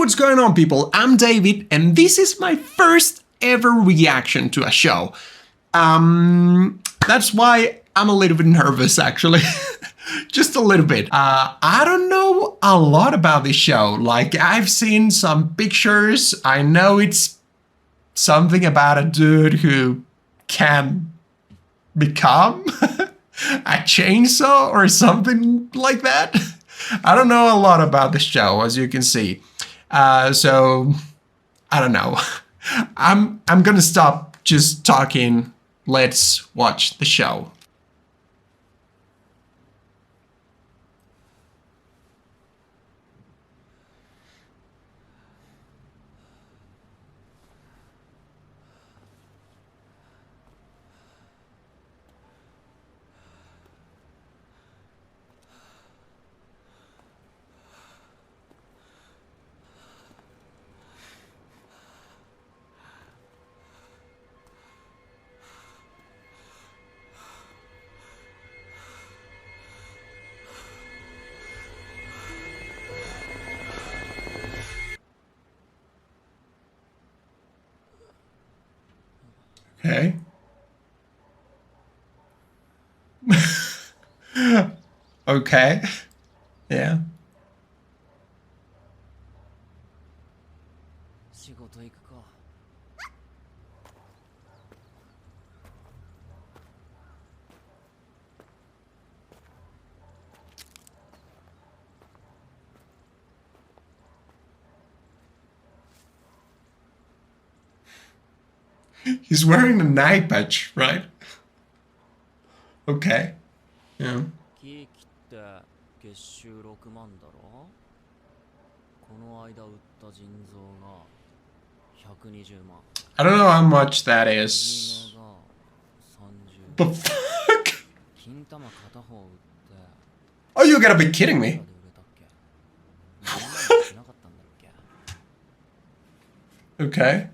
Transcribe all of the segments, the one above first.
what's going on, people? I'm David, and this is my first ever reaction to a show. That's why I'm a little bit nervous, actually. Just a little bit. I don't know a lot about this show. Like, I've seen some pictures. I know it's something about a dude who can become a chainsaw or something like that. I don't know a lot about the show, as you can see. So I don't know. I'm gonna stop just talking. Let's watch the show. Okay. Okay. Yeah. He's wearing an eye patch, right? Okay. Yeah. I don't know how much that is. The fuck? Oh, you gotta be kidding me. Okay.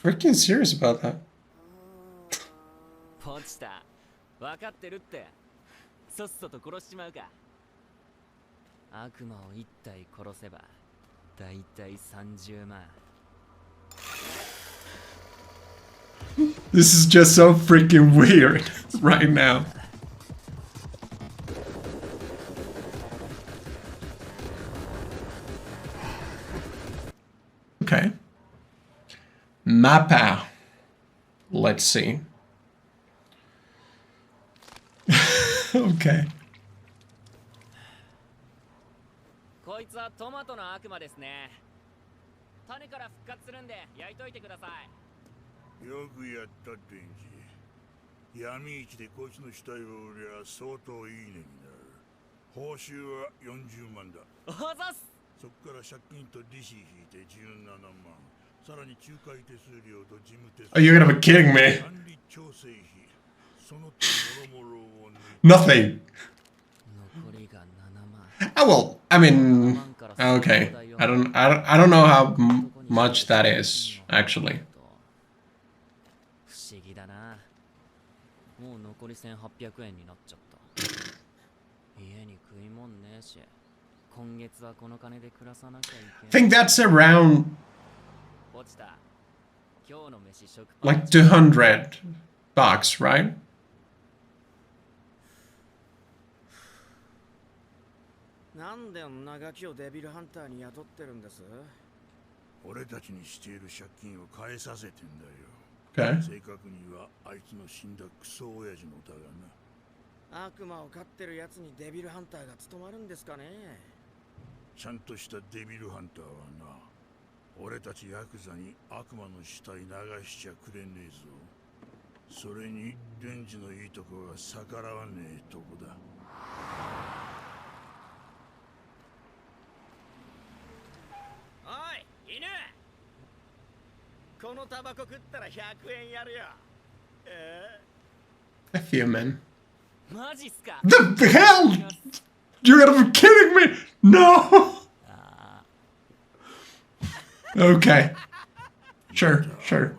Freaking serious about that. This is just so freaking weird right now. Okay. Mappa. Let's see. Okay. こいつはトマトの悪魔ですね。種から復活するんで焼いといてください。よくやったデンジ。闇市でこいつの死体を売りゃ相当いい値になる。報酬は40万だ。おざす。そっから借金と利子引いて17万。さらに仲介手数料と事務手数料。Are you gonna be kidding me? Nothing. Oh well, I mean, okay. I don't know how much that is actually. I think that's around like $200, right? Okay. A human. The hell? You gotta be kidding me! No! Okay. Sure, sure.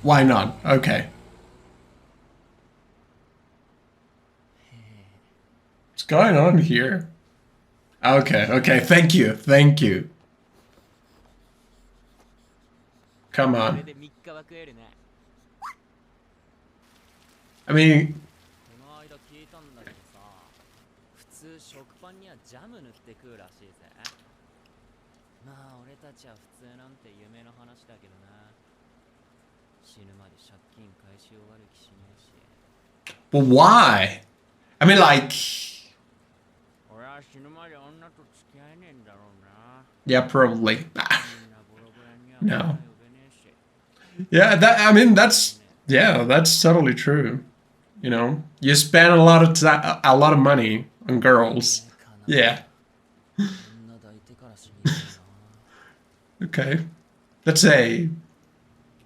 Why not? Okay. What's going on here? Okay, okay, thank you, thank you. Come on. I mean... 食パンにはジャム塗って食うらしいぜ。まあ俺たちは普通なんて夢の話だけどな。死ぬまで借金返し終わる気しねえし。But why? I mean, like... 俺は死ぬまで女と付き合えねえんだろうな。Yeah, probably. No. Yeah, that, I mean, that's... Yeah, that's totally true. You know, you spend a lot of money on girls. Yeah. Okay. That's a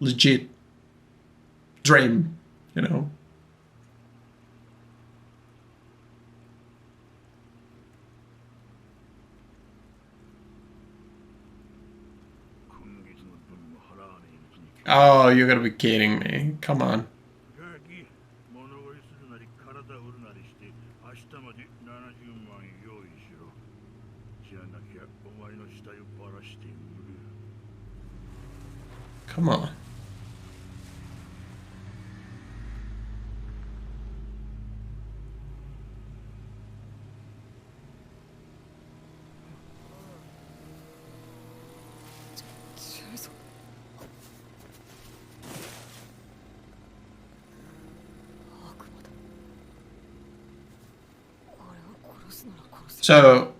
legit dream, you know. Oh, you're gonna be kidding me. Come on. Come on. So,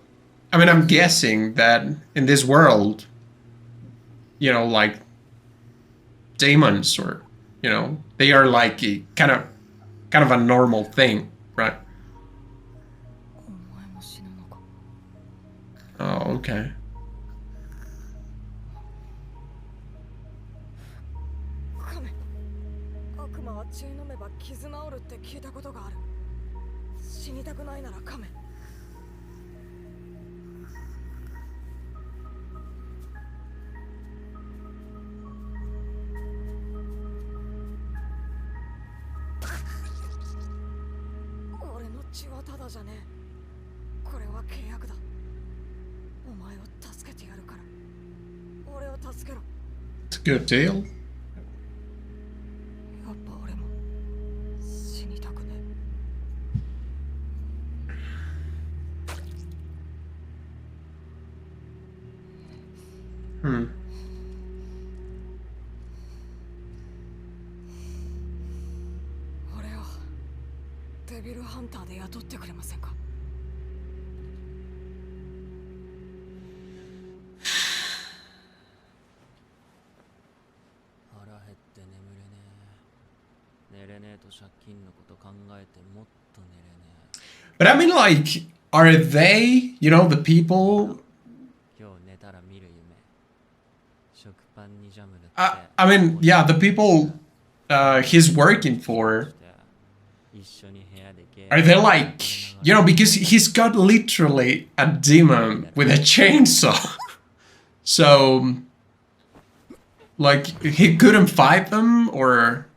I mean, I'm guessing that in this world, you know, like demons or, you know, they are like a kind of a normal thing, right? Oh, okay. 血飲めば傷治るって聞いたことがある。死にたくないならカメ。俺の血はただじゃねえ。これは契約だ。お前を助けてやるから。俺を助けろ。It's a good deal. Hmm. 俺をデビルハンターで雇ってくれませんか。腹減って眠れねえ。寝れねえと借金のこと考えてもっと寝れねえ。 But I mean, like, are they, you know, the people? I mean, yeah, the people he's working for. Are they like, you know, because he's got literally a demon with a chainsaw. So, like, he couldn't fight them, or...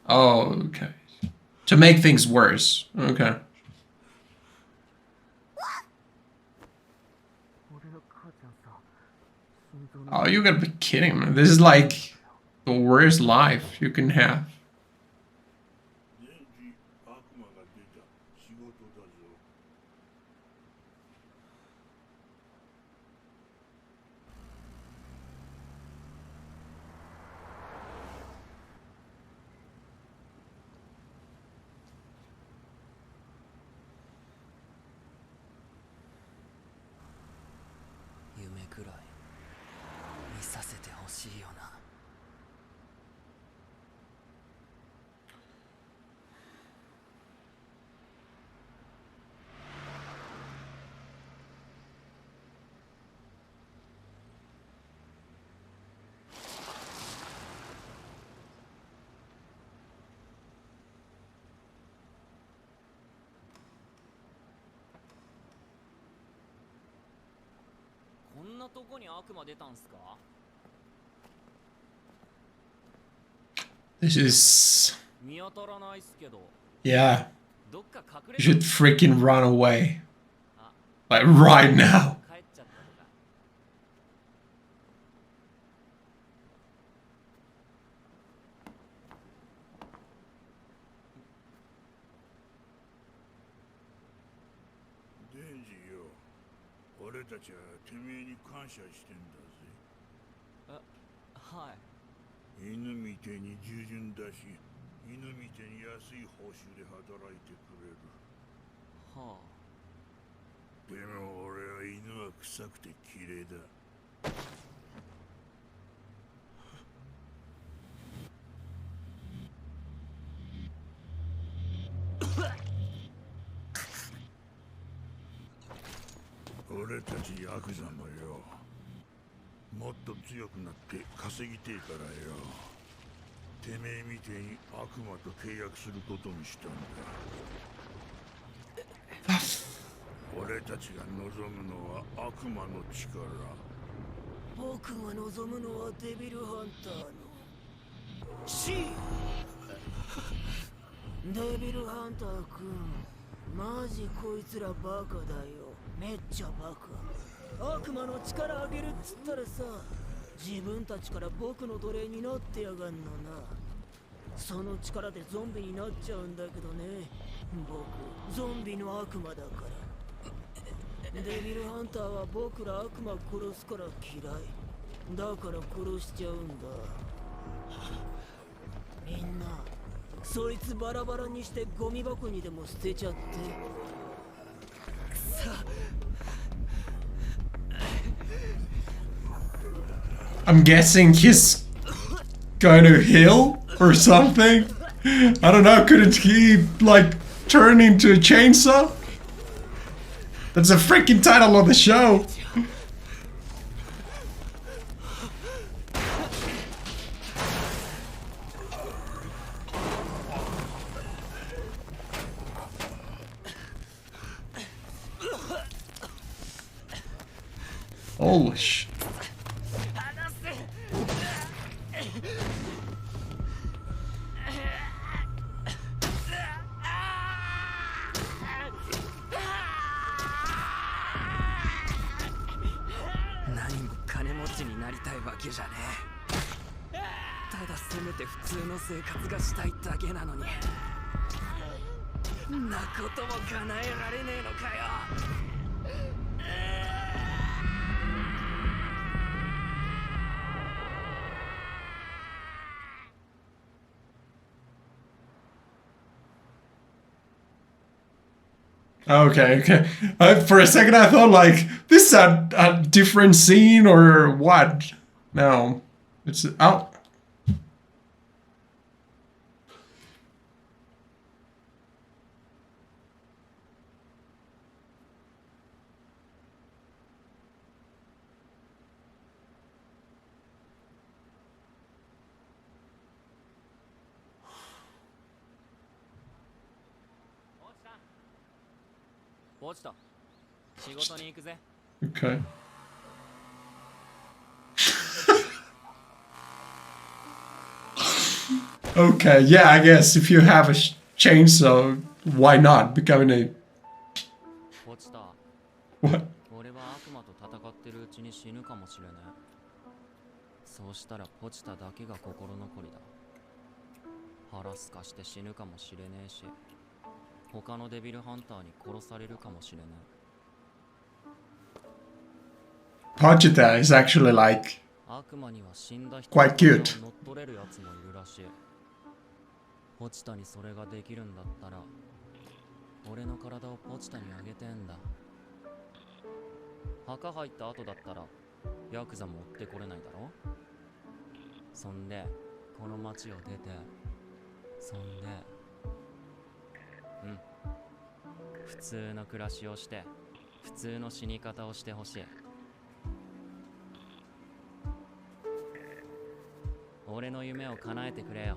Oh, okay. To make things worse. Okay. Oh, you gotta be kidding me. This is like the worst life you can have. This is... 見当たらないっすけど、 Yeah. どっか隠 You れ should freaking run away. Like right now. 帰っちゃったとか。デンジよ、俺たちはてめえに感謝してんだぜ。はい。犬みてえに従順だし、犬みてえに安い報酬で働いてくれる。はでも俺は犬は臭くて綺麗だ。俺たちヤクザもよ、もっと強くなって稼ぎてえからよ、てめえみてえに悪魔と契約することにしたんだ。俺たちが望むのは悪魔の力。僕が望むのはデビルハンターの死。デビルハンター君、マジこいつらバカだよ。めっちゃバカ。悪魔の力あげるっつったらさ、自分たちから僕の奴隷になってやがんのな。その力でゾンビになっちゃうんだけどね。僕ゾンビの悪魔だから。デビルハンターは僕ら悪魔殺すから嫌い。だから殺しちゃうんだ。みんなそいつバラバラにしてゴミ箱にでも捨てちゃって。くそ。I'm guessing he's going to heal or something. I don't know, couldn't he like turn into a chainsaw? That's the freaking title of the show. Holy sh... 何も金持ちになりたいわけじゃねえ。ただせめて普通の生活がしたいだけなのに、んなことも叶えられねえのかよ。Okay, okay. For a second I thought like, this is a different scene or what? No. It's... Oh. Okay. Okay, yeah, I guess if you have a chainsaw, why not becoming a... What? 俺は悪魔と戦ってるうちに死ぬかもしれない。そうしたらポチタだけが心残りだ。腹すかして死ぬかもしれねえし、他のデビルハンターに殺されるかもしれない。Pochita is actually like 悪魔には死んだ人 quite cute. 乗っ取れるやつもいるらしい。ポチタにそれができるんだったら、俺の体をポチタにあげてんだ。墓入った後だったらヤクザも追ってこれないだろ。そんでこの町を出て、そんで普通の暮らしをして普通の死に方をしてほしい。俺の夢を叶えてくれよ。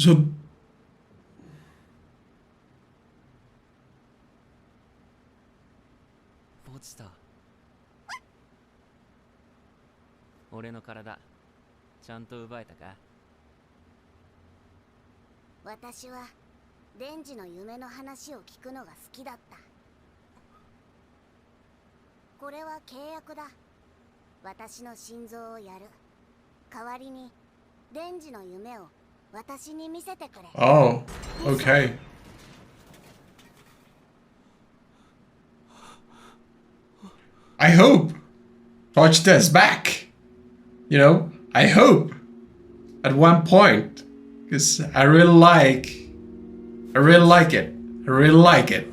So俺の体ちゃんと奪えたか。私はデンジの夢の話を聞くのが好きだった。これは契約だ。私の心臓をやる。代わりにデンジの夢を私に見せてくれ。oh, okay. I hope Vegeta's back. You know, I hope at one point, because I really like it. I really like it.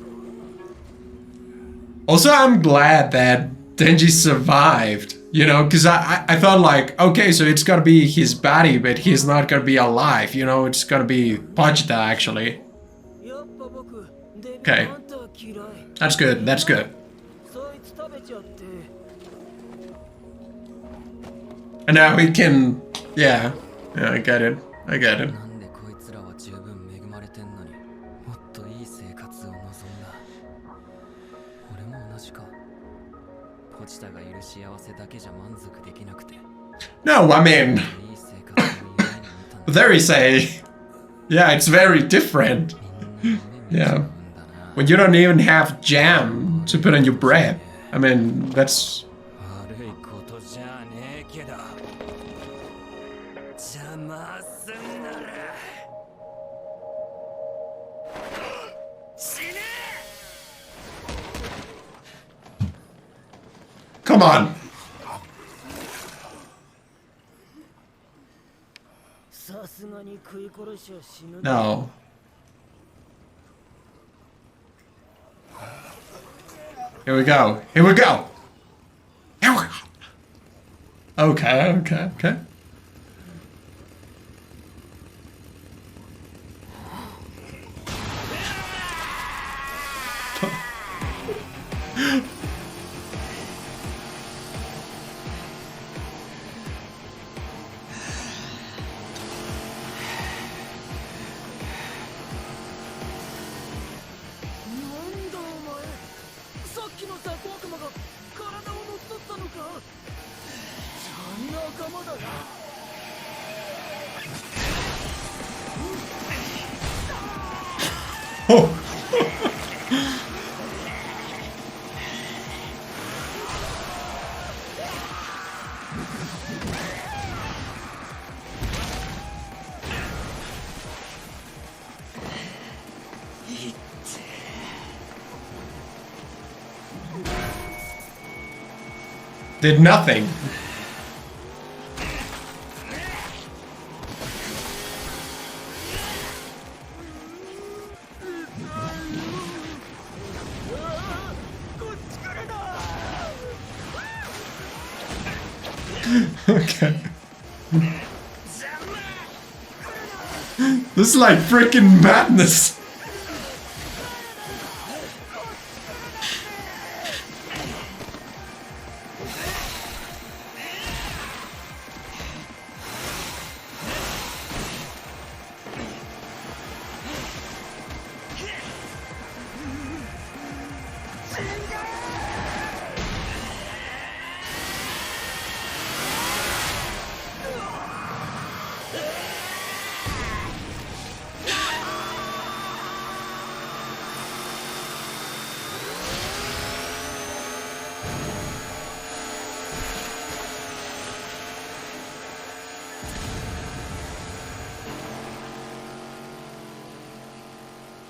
Also, I'm glad that Denji survived. You know, because I thought like, okay, so it's gonna be his body, but he's not gonna be alive. You know, it's gonna be Vegeta actually. Okay, that's good. That's good. And now we can, yeah, I get it. I get it. なんでこいつらは十分恵まれてんのにもっといい生活を望んだ。俺も同じか。ポチタがいる幸せだけじゃ満足できなくて。No, I mean, いい生活を夢に見たんだ。 there is a, yeah, it's very different. Yeah, when you don't even have jam to put on your bread. I mean, that's. 悪いことじゃねえけど邪魔すんなら死ね。 Come on. さすがに食い殺しは死ぬ。 No. Here we go. Here we go. Here we go. Okay, okay, okay. Oh. Did nothing. Okay. This is like freaking madness.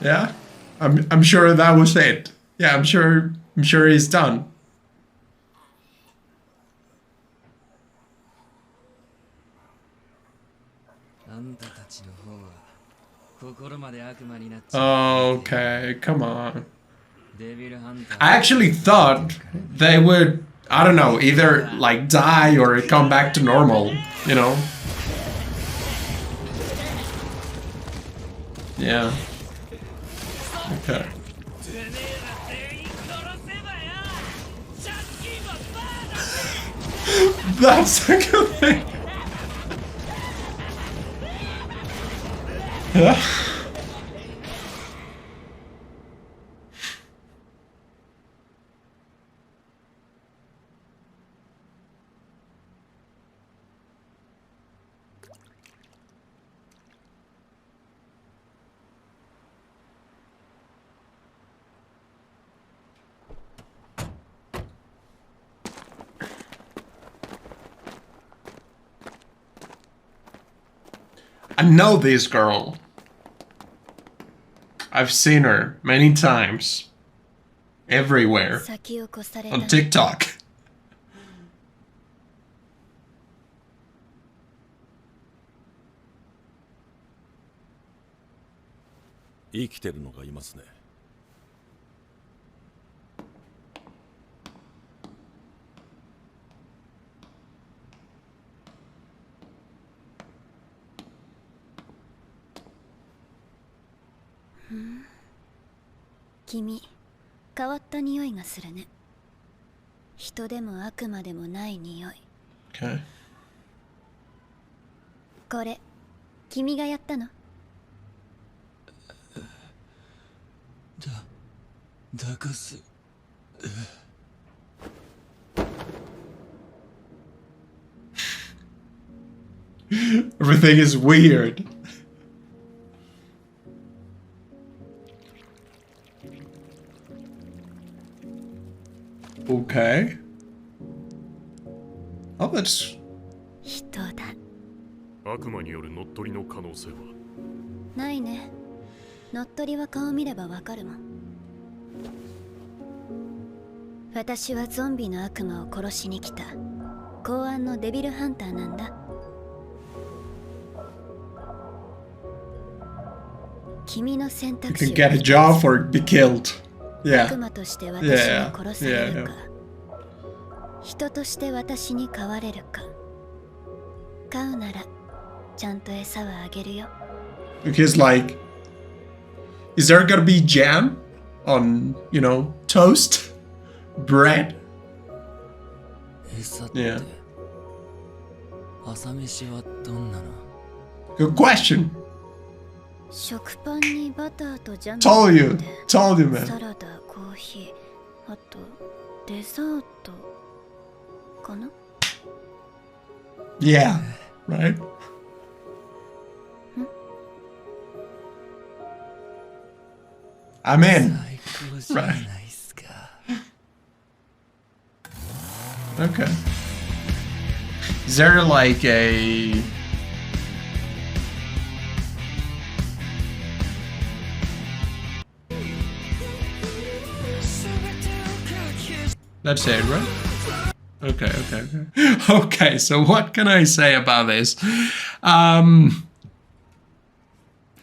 Yeah, I'm sure that was it. Yeah, I'm sure he's done. Okay, come on. I actually thought they would, I don't know, either like die or come back to normal, you know? Yeah. Okay. That's a good thing. I know this girl. I've seen her many times. Everywhere. 先を越された On TikTok. 生きてるのがいますね。君、変わった匂いがするね。人でも悪魔でもない匂い。 Okay. これ、君がやったの？だかす。Everything is weird. Okay. Oh, that's 人だ。悪魔による乗っ取りの可能性は？ないね。乗っ取りは顔見ればわかるもん。私はゾンビの悪魔を殺しに来た公安のデビルハンターなんだ。君の選 you 択 can 肢 get a job or be killed. 悪 Yeah. 魔として私 Yeah. に殺されるか、 Yeah. 人として私に飼われるか。飼うならちゃんと餌はあげるよ。 Because like, is there gonna be jam on, you know, toast, bread? 餌って、Yeah. 朝飯はどんなの？ Good question. 食パンにバターとジャム Told you. 入れて Told you, サ man. ラダ、コーヒー、あとデザートかな。 Yeah. Right? I'm in. 最高じゃないっすか。Okay. Is there like a... That's it, right? Okay. Okay, so what can I say about this?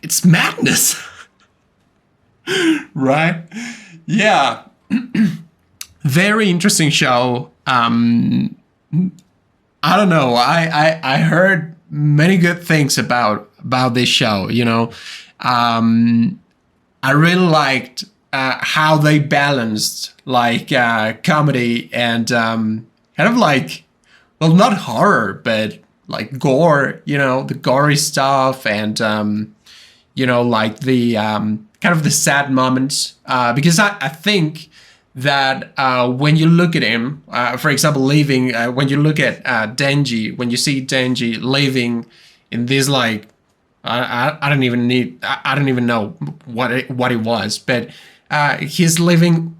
It's madness. Right? Yeah. Very interesting show. I don't know. I heard many good things about this show, you know. I really liked how they balanced like comedy and kind of like, well, not horror, but like gore, you know, the gory stuff and you know, like the kind of the sad moments, because I think that when you look at him, for example, leaving, when you look at Denji, when you see Denji living in this like, I don't even know what it was, but he's living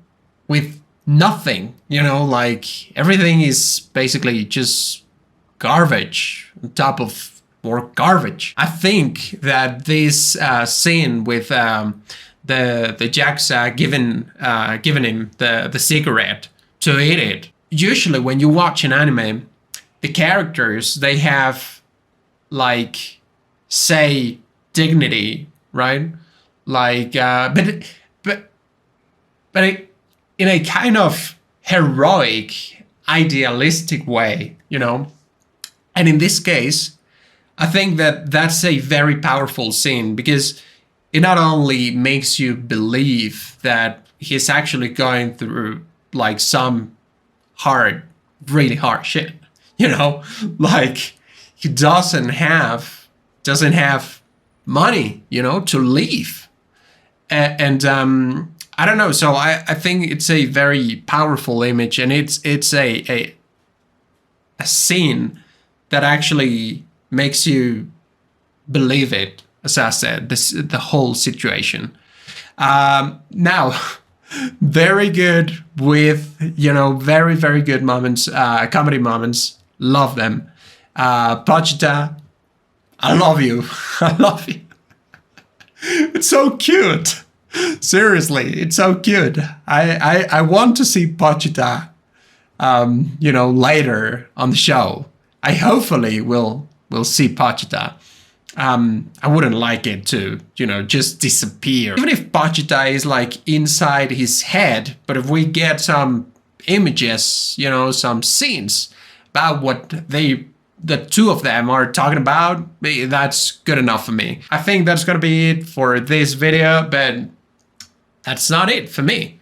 with nothing, you know, like everything is basically just garbage on top of more garbage. I think that this scene with the Jax giving him the cigarette to eat it. Usually when you watch an anime, the characters, they have like, say, dignity, right? Like, but in a kind of heroic, idealistic way, you know. And in this case, I think that that's a very powerful scene because it not only makes you believe that he's actually going through like some hard, really hard shit, you know, like he doesn't have money, you know, to leave. And I don't know. So I think it's a very powerful image, and it's a scene that actually makes you believe it. As I said, the whole situation. Now, very good with, you know, very, very good moments, comedy moments. Love them. Pochita, I love you. I love you. It's so cute. Seriously, it's so cute. I want to see Pochita, you know, later on the show. I hopefully will see Pochita. I wouldn't like it to, you know, just disappear. Even if Pochita is like inside his head, but if we get some images, you know, some scenes about what the two of them are talking about, that's good enough for me. I think that's gonna be it for this video, but that's not it for me,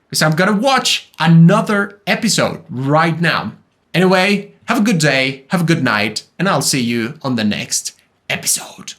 because I'm gonna watch another episode right now. Anyway, have a good day, have a good night, and I'll see you on the next episode.